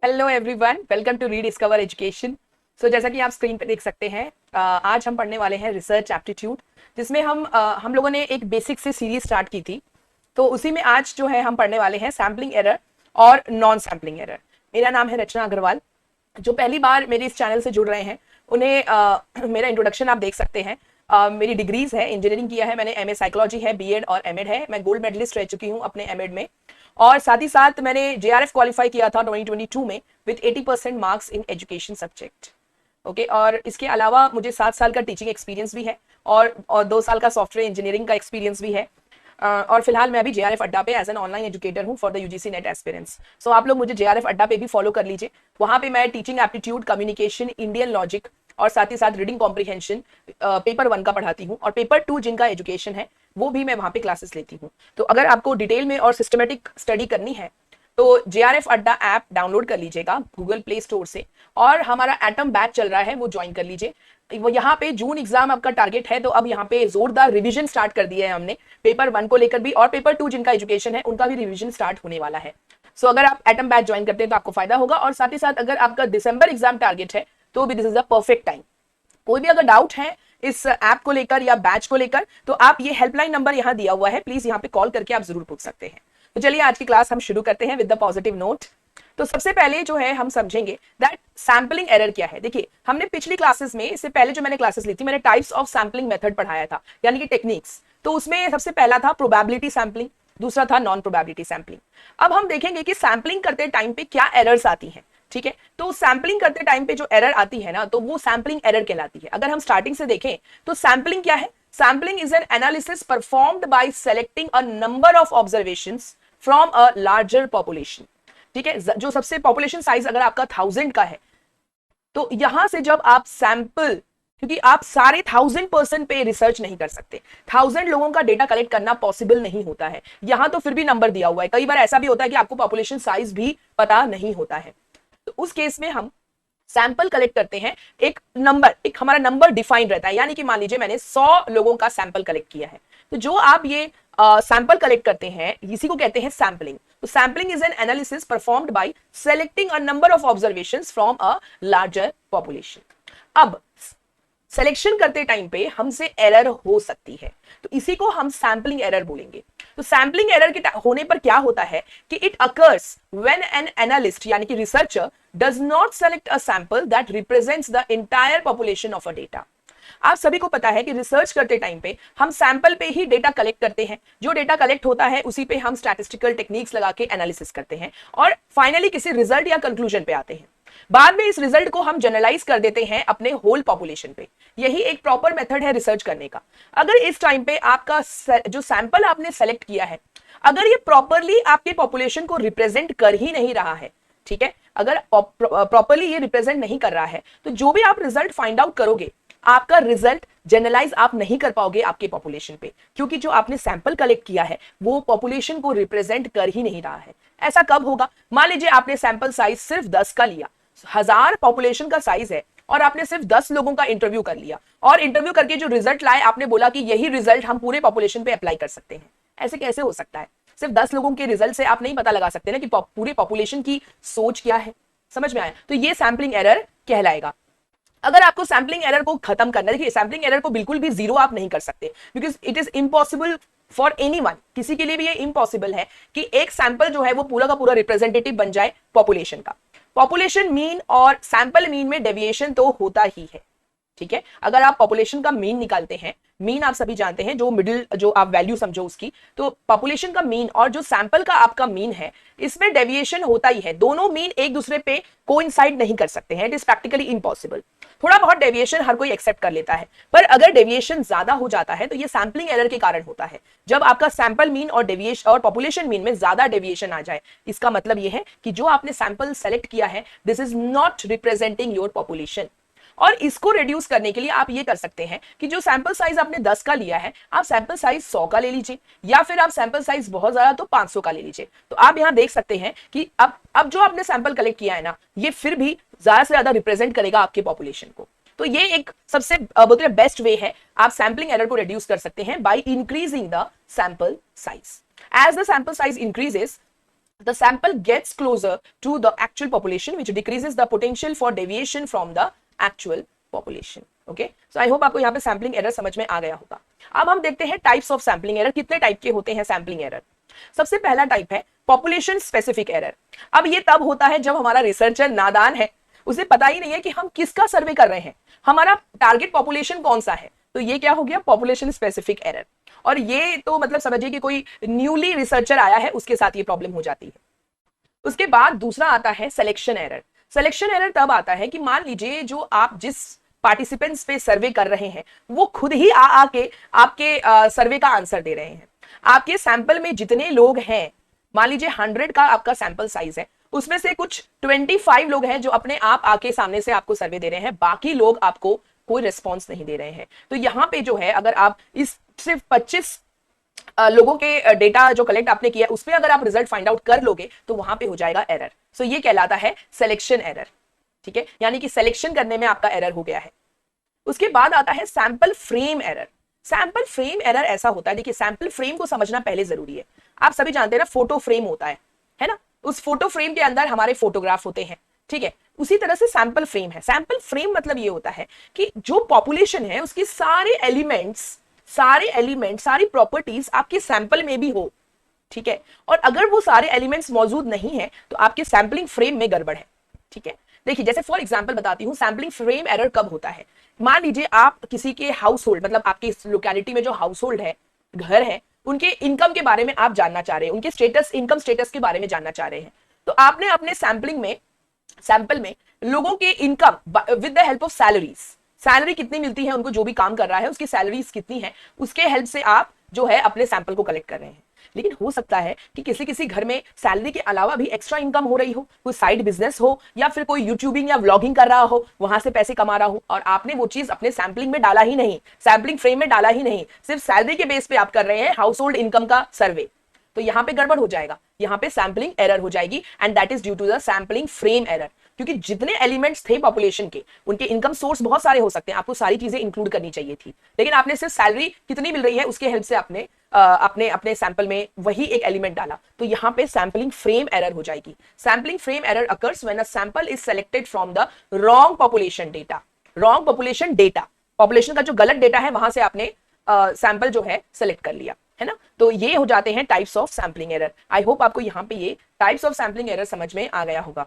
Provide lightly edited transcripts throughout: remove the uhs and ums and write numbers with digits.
Hello everyone, welcome to rediscover education. जैसा कि आप स्क्रीन पे देख सकते हैं, आज हम पढ़ने वाले हैं रिसर्च एप्टीट्यूड, जिसमें हम लोगों ने एक बेसिक से सीरीज स्टार्ट की थी। तो उसी में आज जो है हम पढ़ने वाले हैं सैम्पलिंग एरर और नॉन सैम्पलिंग एरर। मेरा नाम है रचना अग्रवाल। जो पहली बार मेरे इस चैनल से जुड़ रहे हैं उन्हें मेरा इंट्रोडक्शन आप देख सकते हैं। मेरी डिग्रीज है, इंजीनियरिंग किया है मैंने, एमए साइकोलॉजी है, बीएड और एमएड है। मैं गोल्ड मेडलिस्ट रह चुकी हूँ अपने एमएड में। और साथ ही साथ मैंने जेआरएफ क्वालिफाई किया था 2022 में with 80% marks in education subject. Okay, और इसके अलावा मुझे 7 साल का टीचिंग एक्सपीरियंस भी है और 2 साल का सॉफ्टवेयर इंजीनियरिंग का एक्सपीरियंस भी है। और फिलहाल मैं अभी जेआरएफ अड्डा पे एज एन ऑनलाइन एजुकेटर हूँ for the UGC NET aspirants. So आप लोग मुझे जेआरएफ अड्डा पे भी फॉलो कर लीजिए। वहां पे मैं teaching aptitude, communication, Indian logic और साथ ही साथ रीडिंग कॉम्प्रिहेंशन पेपर 1 का पढ़ाती हूँ, और पेपर 2 जिनका एजुकेशन है वो भी मैं वहां पे क्लासेस लेती हूँ। तो अगर आपको डिटेल में और सिस्टमेटिक स्टडी करनी है तो जेआरएफ अड्डा ऐप डाउनलोड कर लीजिएगा गूगल प्ले स्टोर से, और हमारा एटम बैच चल रहा है वो ज्वाइन कर लीजिए। वो यहाँ पे जून एग्जाम आपका टारगेट है, तो अब यहाँ पे जोरदार रिवीजन स्टार्ट कर दिया है हमने पेपर 1 को लेकर भी, और पेपर 2 जिनका एजुकेशन है उनका भी रिवीजन स्टार्ट होने वाला है। सो अगर आप एटम बैच ज्वाइन करते हैं तो आपको फायदा होगा, और साथ ही साथ अगर आपका दिसंबर एग्जाम टारगेट है तो भी this is the perfect time. कोई भी अगर डाउट है इस ऐप को लेकर या बैच को लेकर तो आप ये हेल्पलाइन नंबर यहाँ दिया हुआ है, प्लीज यहाँ पे कॉल करके आप जरूर पूछ सकते हैं। तो चलिए आज की क्लास हम शुरू करते हैं विद द पॉजिटिव नोट। तो सबसे पहले जो है हम समझेंगे दैट सैम्पलिंग एरर क्या है। देखिए, हमने पिछली क्लासेस में, इससे पहले जो मैंने क्लासेस ली थी, मैंने टाइप्स ऑफ सैम्पलिंग मेथड पढ़ाया था, यानी कि टेक्निक्स। तो उसमें सबसे पहला था प्रोबेबिलिटी सैम्पलिंग, दूसरा था नॉन प्रोबेबिलिटी सैम्पलिंग। अब हम देखेंगे कि सैम्पलिंग करते टाइम पे क्या एरर्स आती हैं। ठीक है, तो सैम्पलिंग करते टाइम पे जो एरर आती है ना, तो वो सैम्पलिंग एरर कहलाती है। अगर हम स्टार्टिंग से देखें तो सैम्पलिंग क्या है? Sampling is an analysis performed by selecting a number of observations from a larger population. ठीक है, जो सबसे पॉपुलेशन साइज अगर आपका 1000 का है, तो यहां से जब आप सैंपल, क्योंकि आप सारे 1000% पे रिसर्च नहीं कर सकते, 1000 लोगों का डेटा कलेक्ट करना पॉसिबल नहीं होता है। यहां तो फिर भी नंबर दिया हुआ है, कई बार ऐसा भी होता है कि आपको पॉपुलेशन साइज भी पता नहीं होता है। तो उस केस में हम सैंपल कलेक्ट करते हैं, एक नंबर, एक हमारा नंबर डिफाइंड रहता है। यानी कि मान लीजिए मैंने 100 लोगों का सैंपल कलेक्ट किया है, तो जो आप ये सैंपल कलेक्ट करते हैं इसी को कहते हैं सैंपलिंग। तो sampling is an analysis performed by selecting a number of observations from a larger population. अब सिलेक्शन करते टाइम पे हमसे एरर हो सकती है, तो इसी को हम सैंपलिंग एरर बोलेंगे। तो सैंपलिंग एरर के होने पर क्या होता है कि it occurs when an analyst यानी कि researcher does not select a sample that represents the entire population of a data. आप सभी को पता है कि रिसर्च करते टाइम पे हम सैंपल पे ही डेटा कलेक्ट करते हैं, जो डेटा कलेक्ट होता है उसी पे हम स्टैटिस्टिकल टेक्निक्स लगा के एनालिसिस करते हैं और फाइनली किसी रिजल्ट या कंक्लूजन पे आते हैं। बाद में इस रिजल्ट को हम जनरलाइज कर देते हैं अपने होल पॉपुलेशन पे। यही एक प्रॉपर मेथड है रिसर्च करने का। अगर इस टाइम पे आपका जो सैंपल आपने सेलेक्ट किया है, अगर ये प्रॉपरली आपके पॉपुलेशन को रिप्रेजेंट कर ही नहीं रहा है, ठीक है, अगर प्रॉपरली ये रिप्रेजेंट नहीं कर रहा है, तो जो भी आप रिजल्ट फाइंड आउट करोगे, आपका रिजल्ट जनरलाइज आप नहीं कर पाओगे आपके पॉपुलेशन पे, क्योंकि जो आपने सैंपल कलेक्ट किया है वो पॉपुलेशन को रिप्रेजेंट कर ही नहीं रहा है। ऐसा कब होगा? मान लीजिए आपने सैंपल साइज सिर्फ 10 का लिया, 1000 पॉपुलेशन का साइज है, और आपने सिर्फ 10 लोगों का इंटरव्यू कर लिया, और इंटरव्यू करके जो रिजल्ट लाए आपने बोला कि यही रिजल्ट हम पूरे पॉपुलेशन पे अप्लाई कर सकते हैं। ऐसे कैसे हो सकता है? सिर्फ 10 लोगों के रिजल्ट से आप नहीं पता लगा सकते ना कि पूरे पॉपुलेशन की सोच क्या है। समझ में आया? तो ये सैंपलिंग एरर कहलाएगा। अगर आपको सैंपलिंग एरर को खत्म करना है, देखिए सैंपलिंग एरर को बिल्कुल भी जीरो आप नहीं कर सकते, because it is impossible for anyone, किसी के लिए भी ये इम्पॉसिबल है कि एक सैंपल जो है वो पूरा का पूरा रिप्रेजेंटेटिव बन जाए पॉपुलेशन का। पॉपुलेशन मीन और सैंपल मीन में डेविएशन तो होता ही है। ठीक है, अगर आप पॉपुलेशन का मीन निकालते हैं, मीन आप सभी जानते हैं, जो मिडिल जो आप वैल्यू समझो उसकी, तो पॉपुलेशन का मीन और जो सैंपल का आपका मीन है, इसमें डेविएशन होता ही है। दोनों मीन एक दूसरे पे कोइंसाइड नहीं कर सकते हैं, इट इज प्रैक्टिकली इम्पॉसिबल। थोड़ा बहुत डेविएशन हर कोई एक्सेप्ट कर लेता है, पर अगर डेविएशन ज्यादा हो जाता है तो ये सैंपलिंग एरर के कारण होता है। जब आपका सैंपल मीन और डेविएशन और पॉपुलेशन मीन में ज्यादा डेविएशन आ जाए, इसका मतलब यह है कि जो आपने सैंपल सेलेक्ट किया है this is not representing your population. और इसको रिड्यूस करने के लिए आप ये कर सकते हैं कि जो सैंपल साइज आपने 10 का लिया है, आप सैंपल साइज 100 का ले लीजिए, या फिर आप सैंपल साइज बहुत ज्यादा तो 500 का ले लीजिए। तो आप यहां देख सकते हैं कि अब जो आपने सैंपल कलेक्ट किया है ना, ये फिर भी ज्यादा से ज्यादा रिप्रेजेंट करेगा आपके पॉपुलेशन को। तो ये एक सबसे बोलते हैं बेस्ट वे है, आप सैंपलिंग एरर को रिड्यूस कर सकते हैं by increasing the sample size. As the sample size increases, the sample gets closer to the actual population which decreases the potential for deviation from the actual population. Okay, so I hope आपको यहाँ पे sampling error समझ में आ गया होगा। अब हम देखते हैं टाइप्स ऑफ सैम्पलिंग एरर, कितने टाइप के होते हैं सैम्पलिंग एरर। सबसे पहला टाइप है पॉपुलेशन स्पेसिफिक एरर। अब ये तब होता है जब हमारा रिसर्चर नादान है, उसे पता ही नहीं है कि हम किसका सर्वे कर रहे हैं, हमारा टारगेट पॉपुलेशन कौन सा है। तो ये क्या हो गया, पॉपुलेशन स्पेसिफिक एरर। और ये तो मतलब समझिए कि कोई न्यूली रिसर्चर आया है उसके साथ ये प्रॉब्लम हो जाती है। उसके बाद दूसरा आता है सिलेक्शन एरर। सिलेक्शन एरर तब आता है कि मान लीजिए जो आप जिस पार्टिसिपेंट्स पे सर्वे कर रहे हैं वो खुद ही आके आपके सर्वे का आंसर दे रहे हैं। आपके सैंपल में जितने लोग हैं, मान लीजिए 100 का आपका सैंपल साइज है, उसमें से कुछ 25 लोग हैं जो अपने आप आके सामने से आपको सर्वे दे रहे हैं, बाकी लोग आपको कोई रिस्पॉन्स नहीं दे रहे हैं। तो यहाँ पे जो है अगर आप इस सिर्फ 25 लोगों के डेटा जो कलेक्ट आपने किया उसमें अगर आप रिजल्ट फाइंड आउट कर लोगे तो वहां पे हो जाएगा एरर। सो ये कहलाता है सिलेक्शन एरर। ठीक है, यानी कि सिलेक्शन करने में आपका एरर हो गया है। उसके बाद आता है sample frame error. Sample frame error ऐसा होता है, देखिए सैंपल फ्रेम को समझना पहले जरूरी है। आप सभी जानते हैं ना फोटो फ्रेम होता है ना, उस फोटो फ्रेम के अंदर हमारे फोटोग्राफ होते हैं। ठीक है, उसी तरह से सैंपल फ्रेम है। सैंपल फ्रेम मतलब ये होता है कि जो पॉपुलेशन है उसकी सारे एलिमेंट्स, सारी प्रॉपर्टीज आपके सैंपल में भी हो। ठीक है, और अगर वो सारे एलिमेंट्स मौजूद नहीं है तो आपके सैंपलिंग फ्रेम में गड़बड़ है। ठीक है, देखिए जैसे फॉर एग्जांपल बताती हूं सैंपलिंग फ्रेम एरर कब होता है। मान लीजिए आप किसी के हाउस होल्ड, मतलब आपकी इस लोकेलिटी में जो हाउस होल्ड है, घर है, उनके इनकम के बारे में आप जानना चाह रहे हैं, उनके स्टेटस, इनकम स्टेटस के बारे में जानना चाह रहे हैं। तो आपने अपने सैंपल में लोगों के income with the help of salaries, salary कितनी मिलती है उनको, जो भी काम कर रहा है उसकी सैलरीज कितनी है, उसके हेल्प से आप जो है अपने सैंपल को कलेक्ट कर रहे हैं। लेकिन हो सकता है कि किसी घर में सैलरी के अलावा भी एक्स्ट्रा इनकम हो रही हो, कोई साइड बिजनेस हो या फिर कोई यूट्यूबिंग या व्लॉगिंग कर रहा हो, वहां से पैसे कमा रहा हो, और आपने वो चीज अपने सैंपलिंग में डाला ही नहीं, सैंपलिंग फ्रेम में डाला ही नहीं, सिर्फ सैलरी के बेस पे आप कर रहे हैं हाउस होल्ड इनकम का सर्वे। तो यहाँ पे गड़बड़ हो जाएगा, यहाँ पे सैंपलिंग एरर हो जाएगी, and that is due to the sampling frame error. क्योंकि जितने एलिमेंट्स थे पॉपुलेशन के, उनके इनकम सोर्स बहुत सारे हो सकते हैं, आपको सारी चीजें इंक्लूड करनी चाहिए थी, लेकिन आपने सिर्फ सैलरी कितनी मिल रही है उसके हेल्प से आपने अपने सैंपल में वही एक एलिमेंट डाला। तो यहाँ पे सैंपलिंग फ्रेम एरर हो जाएगी। Sampling frame error occurs when a sample is selected from the wrong population data. Wrong population data, population का जो गलत डेटा है वहां से आपने सैंपल जो है सेलेक्ट कर लिया, है ना। तो ये हो जाते हैं types of sampling error. I hope आपको यहाँ पे ये टाइप्स ऑफ सैंपलिंग एरर समझ में आ गया होगा।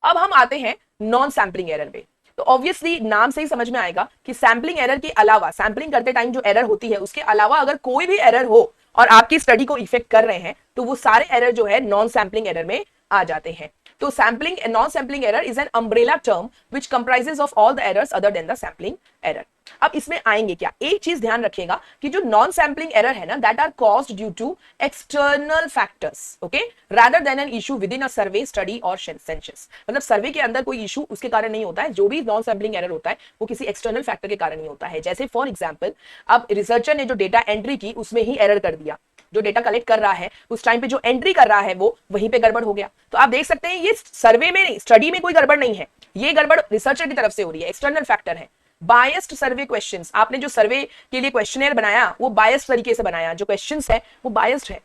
अब हम आते हैं नॉन सैंपलिंग एरर पे। तो ऑब्वियसली नाम से ही समझ में आएगा कि सैंपलिंग एरर के अलावा, सैंपलिंग करते टाइम जो एरर होती है उसके अलावा अगर कोई भी एरर हो और आपकी स्टडी को इफेक्ट कर रहे हैं तो वो सारे एरर जो है नॉन सैंपलिंग एरर में आ जाते हैं। तो sampling, non sampling error is an umbrella term which comprises of all the errors other than the sampling error. अब इसमें आएंगे क्या, एक चीज ध्यान रखिएगा कि जो नॉन सैंपलिंग एरर है ना, that are caused due to external factors, okay, rather than an issue within a survey, study और सेंसस। मतलब सर्वे के अंदर कोई इशू उसके कारण नहीं होता है, जो भी नॉन सैंपलिंग एरर होता है वो किसी एक्सटर्नल फैक्टर के कारण ही होता है। जैसे फॉर एग्जाम्पल अब रिसर्चर ने जो डेटा एंट्री की उसमें ही एरर कर दिया, जो डेटा कलेक्ट कर रहा है उस टाइम पे जो एंट्री कर रहा है वो वहीं पे गड़बड़ हो गया। तो आप देख सकते हैं ये सर्वे में नहीं, स्टडी में कोई गड़बड़ नहीं है, ये गड़बड़ रिसर्चर की तरफ से हो रही है, एक्सटर्नल फैक्टर है। बायस्ड सर्वे क्वेश्चंस, आपने जो सर्वे के लिए क्वेश्चनर बनाया वो बायस्ड तरीके से बनाया, जो क्वेश्चंस है वो बायस्ड है,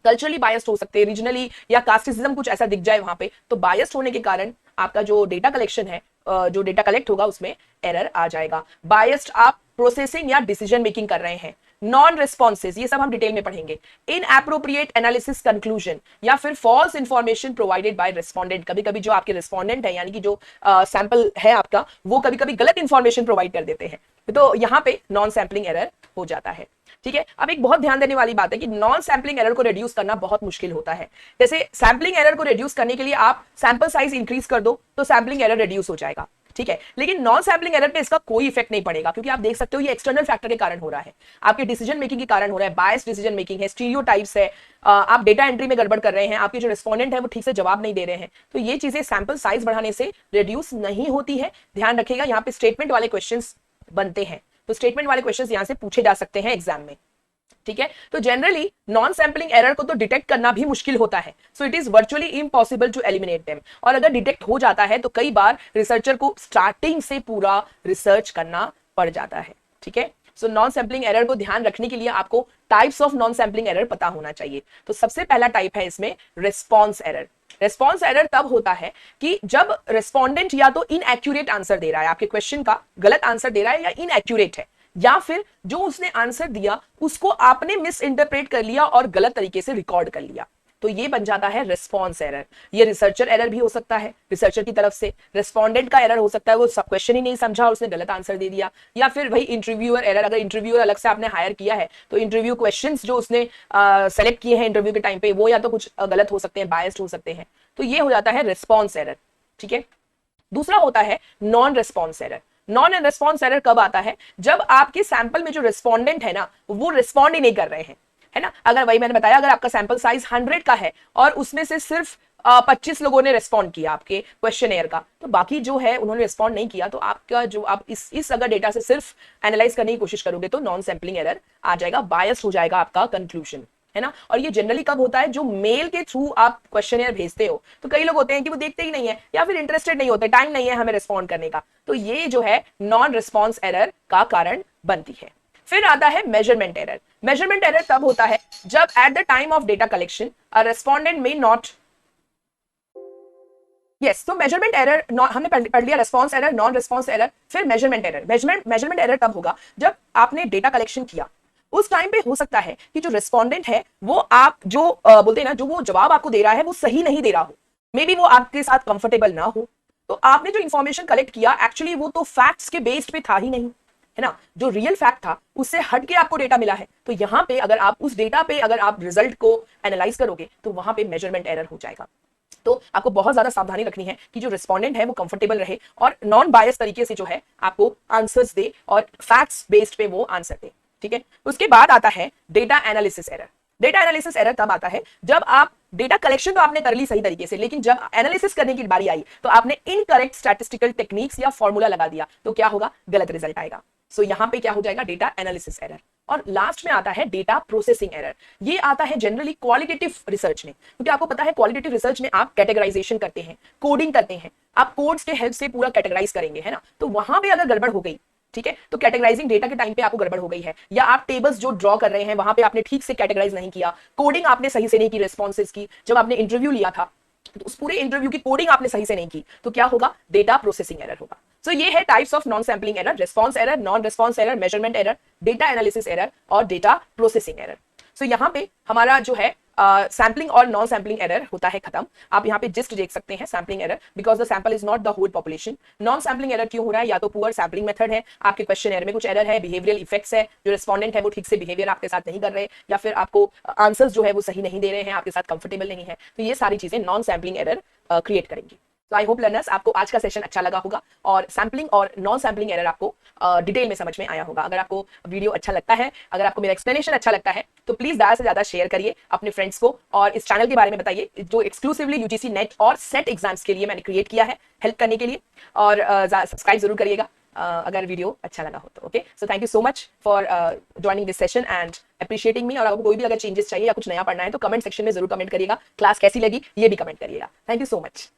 कल्चरली बायस्ड हो सकते हैं, रीजनली या कास्टिज्म कुछ ऐसा दिख जाए वहां पे, तो बायस्ड होने के कारण आपका जो डेटा कलेक्शन है, जो डेटा कलेक्ट होगा उसमें एरर आ जाएगा। बायस्ड आप प्रोसेसिंग या डिसीजन मेकिंग कर रहे हैं। नॉन रिस्पॉन्सेज, ये सब हम डिटेल में पढ़ेंगे। इनएप्रोप्रिएट एनालिसिस कंक्लूजन, या फिर false information provided by respondent. कभी कभी जो आपके रिस्पोंडेंट है यानी कि जो सैंपल है आपका, वो कभी कभी गलत इंफॉर्मेशन प्रोवाइड कर देते हैं, तो यहाँ पे नॉन सैंपलिंग एरर हो जाता है। ठीक है, अब एक बहुत ध्यान देने वाली बात है कि नॉन सैंपलिंग एरर को रिड्यूस करना बहुत मुश्किल होता है। जैसे सैंपलिंग एरर को रिड्यूस करने के लिए आप सैंपल साइज इंक्रीज कर दो तो सैंपलिंग एरर रिड्यूस हो जाएगा, ठीक है, लेकिन नॉन सैंपलिंग एरर पे इसका कोई इफेक्ट नहीं पड़ेगा, क्योंकि आप देख सकते हो ये एक्सटर्नल फैक्टर के कारण हो रहा है, आपके डिसीजन मेकिंग के कारण हो रहा है, बायस्ड डिसीजन मेकिंग है, स्टीरियोटाइप्स है, आप डेटा एंट्री में गड़बड़ कर रहे हैं, आपके जो रिस्पोंडेंट है वो ठीक से जवाब नहीं दे रहे हैं, तो ये चीजें सैंपल साइज बढ़ाने से रिड्यूस नहीं होती है। ध्यान रखिएगा, यहाँ पे स्टेटमेंट वाले क्वेश्चंस बनते हैं, तो स्टेटमेंट वाले क्वेश्चंस यहाँ से पूछे जा सकते हैं एग्जाम में, ठीक है। तो जनरली नॉन सैंपलिंग एरर को तो डिटेक्ट करना भी मुश्किल होता है, so it is virtually impossible to eliminate them. और अगर डिटेक्ट हो जाता है तो कई बार रिसर्चर को स्टार्टिंग से पूरा रिसर्च करना पड़ जाता है, ठीक है। सो नॉन सैम्पलिंग एरर को ध्यान रखने के लिए आपको types of non sampling error पता होना चाहिए। तो सबसे पहला टाइप है इसमें रिस्पॉन्स एरर। रिस्पॉन्स एरर तब होता है कि जब रिस्पोंडेंट या तो इनएक्यूरेट आंसर दे रहा है, आपके क्वेश्चन का गलत आंसर दे रहा है या इनएक्यूरेट है, या फिर जो उसने आंसर दिया उसको आपने मिस इंटरप्रेट कर लिया और गलत तरीके से रिकॉर्ड कर लिया, तो ये बन जाता है रिस्पॉन्स एरर। ये रिसर्चर एरर भी हो सकता है, रिसर्चर की तरफ से रेस्पोंडेंट का एरर हो सकता है, वो सब क्वेश्चन ही नहीं समझा और उसने गलत आंसर दे दिया, या फिर वही इंटरव्यूअर एरर, अगर इंटरव्यूअर अलग से आपने हायर किया है तो इंटरव्यू क्वेश्चंस जो उसने सेलेक्ट किए हैं इंटरव्यू के टाइम पे वो या तो कुछ गलत हो सकते हैं, बायस्ड हो सकते हैं, तो ये हो जाता है रिस्पॉन्स एरर। ठीक है, दूसरा होता है non response error. Non response error कब आता है? जब आपके सैंपल में जो रिस्पोंडेंट है ना वो रिस्पॉन्ड ही नहीं कर रहे हैं, है ना। अगर वही मैंने बताया, अगर आपका सैंपल साइज 100 का है और उसमें से सिर्फ 25 लोगों ने रिस्पॉन्ड किया आपके क्वेश्चनेयर का, तो बाकी जो है उन्होंने रिस्पॉन्ड नहीं किया, तो आपका जो आप इस अगर डेटा से सिर्फ एनालाइज करने की कोशिश करोगे तो नॉन सैम्पलिंग एरर आ जाएगा, बायस्ड हो जाएगा आपका कंक्लूजन, है ना। और ये जनरली कब होता है? जो मेल के थ्रू आप क्वेश्चनेयर भेजते हो, तो कई लोग होते हैं कि वो देखते ही नहीं है या फिर इंटरेस्टेड नहीं होते, टाइम नहीं है हमें रिस्पॉन्ड करने का, तो ये जो है नॉन रिस्पॉन्स एरर का कारण बनती है। फिर आता है मेजरमेंट एरर। मेजरमेंट एरर तब होता है जब at the time of data collection a respondent में नॉट, यस, तो मेजरमेंट एरर हमने पढ़ लिया, response error, non response error, फिर मेजरमेंट एरर। मेजरमेंट एरर तब होगा जब आपने डेटा कलेक्शन किया, उस टाइम पे हो सकता है कि जो रिस्पोंडेंट है वो आप जो बोलते हैं ना, जो वो जवाब आपको दे रहा है वो सही नहीं दे रहा हो, मे बी वो आपके साथ कंफर्टेबल ना हो, तो आपने जो इंफॉर्मेशन कलेक्ट किया एक्चुअली वो तो फैक्ट्स के बेस्ड पे था ही नहीं, है ना। जो रियल फैक्ट था उससे हट के आपको डेटा मिला है, तो यहां पे अगर आप उस डेटा पे अगर आप रिजल्ट को एनालाइज करोगे तो वहां पे मेजरमेंट एरर हो जाएगा। तो आपको बहुत ज्यादा सावधानी रखनी है कि जो रिस्पोंडेंट है वो कंफर्टेबल रहे और नॉन बायस तरीके से जो है आपको आंसर्स दे और फैक्ट्स बेस्ड पे वो आंसर दे। ठीक है, उसके बाद आता है data analysis error. Data analysis error तब आता है जब आप डेटा कलेक्शन तो आपने कर ली सही तरीके से, लेकिन जब एनालिसिस करने की बारी आई तो आपने इनकरेक्ट स्टैटिस्टिकल टेक्निक्स या फॉर्मूला लगा दिया, तो क्या होगा? गलत रिजल्ट आएगा। सो यहां पे क्या हो जाएगा? Data analysis error. और लास्ट में आता है डेटा प्रोसेसिंग एरर। ये आता है जनरली क्वालिटेटिव रिसर्च में, क्योंकि आपको पता है क्वालिटेटिव रिसर्च में आप कैटेगराइजेशन करते हैं, कोडिंग करते हैं, आप कोड्स के हेल्प से पूरा कैटेगराइज करेंगे, है ना। तो वहां पे अगर गड़बड़ हो गई, ठीक है, तो कैटेगराइजिंग डेटा के टाइम पे आपको गड़बड़ हो गई है, या आप टेबल्स जो ड्रॉ कर रहे हैं वहां पे आपने ठीक से कैटेगराइज नहीं किया, कोडिंग आपने सही से नहीं की रिस्पॉन्सेज की, जब आपने इंटरव्यू लिया था तो उस पूरे इंटरव्यू की कोडिंग आपने सही से नहीं की, तो क्या होगा? डेटा प्रोसेसिंग एरर होगा। सो ये है types of non sampling error: response error, non response error, measurement error, data analysis error और डेटा प्रोसेसिंग एरर। सो यहाँ पे हमारा जो है सैम्पलिंग और नॉन सैम्पलिंग एरर होता है खत्म। आप यहाँ पे जिस्ट देख सकते हैं sampling error, because the sample is not the whole population. Non sampling error क्यों हो रहा है? या तो पुअर सैम्पलिंग मेथड है, आपके क्वेश्चन एरर में कुछ एरर है, बिहेवियरल इफेक्ट्स है, जो रिस्पोंडेंट है वो ठीक से बिहेवियर आपके साथ नहीं कर रहे, या फिर आपको आंसर्स जो है वो सही नहीं दे रहे हैं, आपके साथ कंफर्टेबल नहीं है, तो ये सारी चीजें नॉन सैम्पलिंग एरर क्रिएट करेंगी। तो आई होप लर्नर्स आपको आज का सेशन अच्छा लगा होगा और सैम्पलिंग और नॉन सैम्पलिंग एरर आपको डिटेल में समझ में आया होगा। अगर आपको वीडियो अच्छा लगता है, अगर आपको मेरा एक्सप्लेनेशन अच्छा लगता है, तो प्लीज ज्यादा से ज्यादा शेयर करिए अपने फ्रेंड्स को और इस चैनल के बारे में बताइए जो एक्सक्लूसिवली यूजीसी नेट और सेट एग्जाम्स के लिए मैंने क्रिएट किया है हेल्प करने के लिए, और सब्सक्राइब जरूर करिएगा अगर वीडियो अच्छा लगा हो तो। Okay, so thank you so much for joining this session and appreciating मी। और आपको कोई भी अगर चेंजेस चाहिए या कुछ नया पढ़ना है तो कमेंट सेक्शन में जरूर कमेंट करिएगा। क्लास कैसी लगी ये भी कमेंट करिएगा। Thank you so much.